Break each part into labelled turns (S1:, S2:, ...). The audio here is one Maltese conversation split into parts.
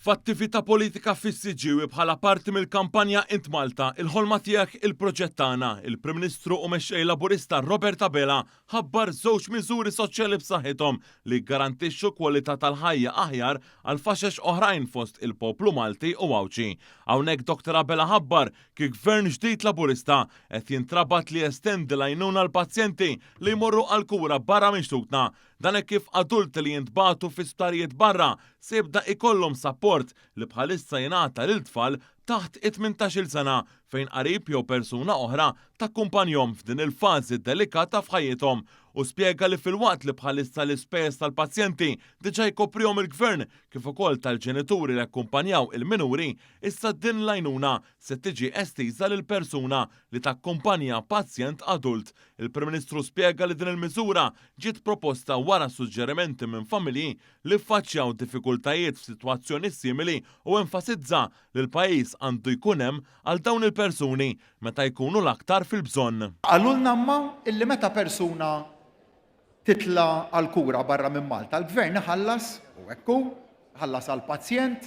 S1: F'attività politika fis-Siġġiewi bħala parti mill-kampanja Int Malta, il-ħolma tiegħek il-proġett tagħna, il-Prim Ministru u mexxej Laburista Robert Abela ħabbar żewġ miżuri soċjali b'saħħithom li jgarantixxu kwalità tal-ħajja aħjar għal faxex oħrajn fost il-poplu Malti u Awċi. Hawnhekk Dr. Abela ħabbar kif gvern ġdid Laburista qed jintrabat li jestendi l-għajnuna l-pazjenti li jmorru għal kura barra mixtutna. Dan hekk kif adulti li jintbagħtu fi sptarijiet barra se jibda ikollhom sapport li bħalissa jingħata lil tfal taħt 18-il sena fejn qarib jew persuna oħra takkumpanjhom f'din il-fażi delikata f'ħajjithom u spjega li filwaqt li bħalissa l-ispejjeż tal-pazjenti diġà jkoprihom il-gvern kif ukoll tal-ġenituri li akkumpanjaw il-minuri, issa din l-għajnuna se tiġi estiża lil persuna li takkumpanja pazjent adult. Il-Prim Ministru spjega li din il-miżura ġiet proposta wara suġġerimenti minn familji li ffaċċjaw diffikultajiet f'sitwazzjoni simili u enfasizza li l-pajjiż għandu jkun hemm għal dawn il-persuni meta jkunu l-aktar fil-bżonn.
S2: Għalulna imma illi meta persuna titla għal kura barra minn Malta, l-gvern ħallas u ekku ħallas għal pazjent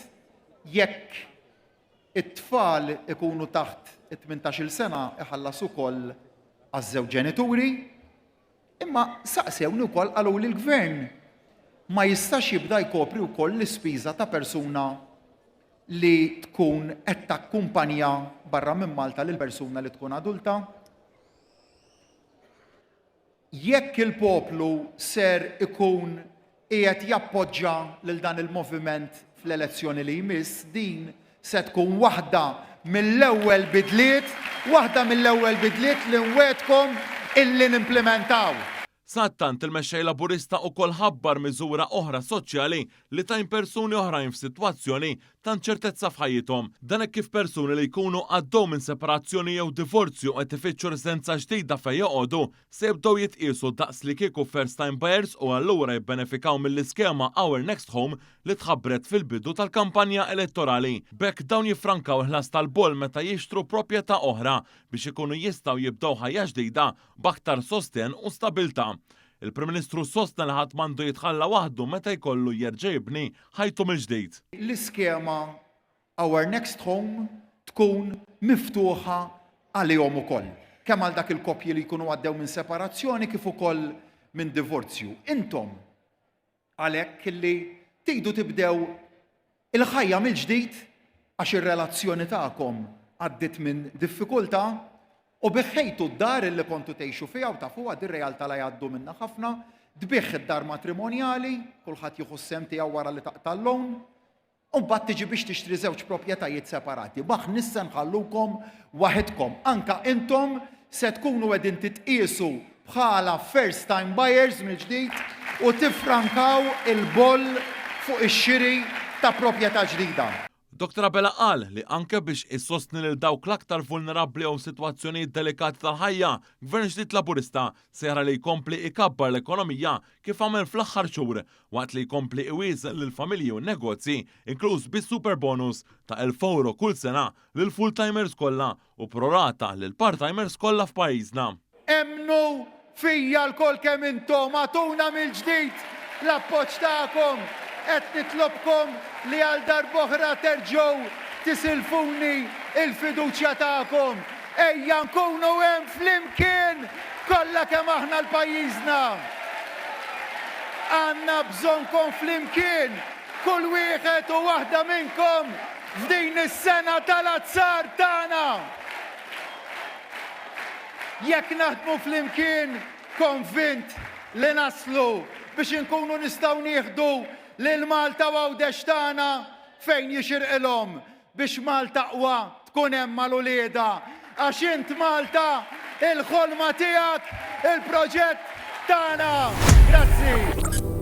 S2: jekk it-tfal ikunu taħt 18-il sena iħallas ukoll għaż-żewġ ġenituri, imma saqsewni wkoll qalu li l-gvern ma jistax jibda jkopri wkoll l-ispiża ta' persuna li tkun qed takkumpanja barra minn Malta lil persuna li tkun adulta. Jekk il-poplu ser ikun qiegħed jappoġġja lil dan il-moviment fl-elezzjoni li jmiss, din se tkun waħda mill-ewwel bidliet li nwettkom illi nimplementaw.
S1: Sattant il-mexxej Laburista wkoll ħabbar miżura oħra soċjali li tajn persuni oħrajn f'sitwazzjoni ta' inċertezza f'ħajjithom. Dan hekk kif persuni li jkunu għaddew minn separazzjoni jew divorzju qed ifittxu residenza ġdida fejn joqogħdu se jibdew jitqiesu daqs li kieku first time buyers u allura jibbenefikaw mill-iskema Our Next Home li tħabbret fil-bidu tal-kampanja elettorali. Bekk dawn jiffrankaw il-ħlas tal-bol meta jixtru proprjetà oħra biex ikunu jistgħu jibdew ħajja ġdida b'aktar sosten u stabilta. Il-Prim Ministru sostna li ħadd m'għandu jitħalla waħdu meta jkollu jerġa' jibni ħajtu mill-ġdid.
S2: L-iskema Our Next Home tkun miftuħa għalihom ukoll. Kemm għal dak il-koppji li jkunu għaddew minn separazzjoni kif ukoll minn divorzju. Intom għalhekk li tridu tibdew il-ħajja mill-ġdid għax ir-relazzjoni tagħkom għaddiet minn diffikultà u biħħejtu d-dar illi kontu tgħixu fiha u tafu għad ir-realtà li jgħaddu minnha ħafna, tbieħ id-dar matrimonjali, kulħadd jieħu s-sem tiegħu wara li taqta' l-loan, u mbagħad tiġi biex tixtri żewġ proprjetajiet separati. Baħ nissa nħallukom waħedkom. Anka intom se tkunu qegħdin titqiesu bħala first time buyers mill-ġdid u tiffrankaw il-boll fuq ix-xiri ta' proprjetà ġdida.
S1: Dr. Abela qal li anke biex issostni lil dawk l-aktar vulnerabbli u sitwazzjonijiet delikati tal-ħajja, gvern ġdid Laburista sejra li jkompli ikabbar l-ekonomija kif għamel fl-aħħar xhur waqt li jkompli iwieżel lil familji u negozji, inkluż bis-super bonus ta' 1000 euro kull sena lil full-timers kollha u prorata lil part-timers kollha f'pajjiżna.
S2: Emnu fija l-kol kemm intom għatuna mill-ġdid l-appoġġ tagħkom. Qed nitlobkom li għal darb'oħra terġgħu tisilfuni il-fiduċja tagħkom. Ejja nkunu hemm flimkien kollha kemm aħna l-pajjiżna. Għandna bżonnkom flimkien kull wieħed u waħda minnkom f'din is-sena tal-azzar tagħna. Jekk naħdmu flimkien konvint li naslu biex inkunu nistgħu nieħdu lil Malta għawdex tagħna fejn jixirqilhom biex Malta qwa tkun hemm mal-ulieda. Għax int Malta, il-ħolma tiegħek, il-proġett tagħna. Grazzi.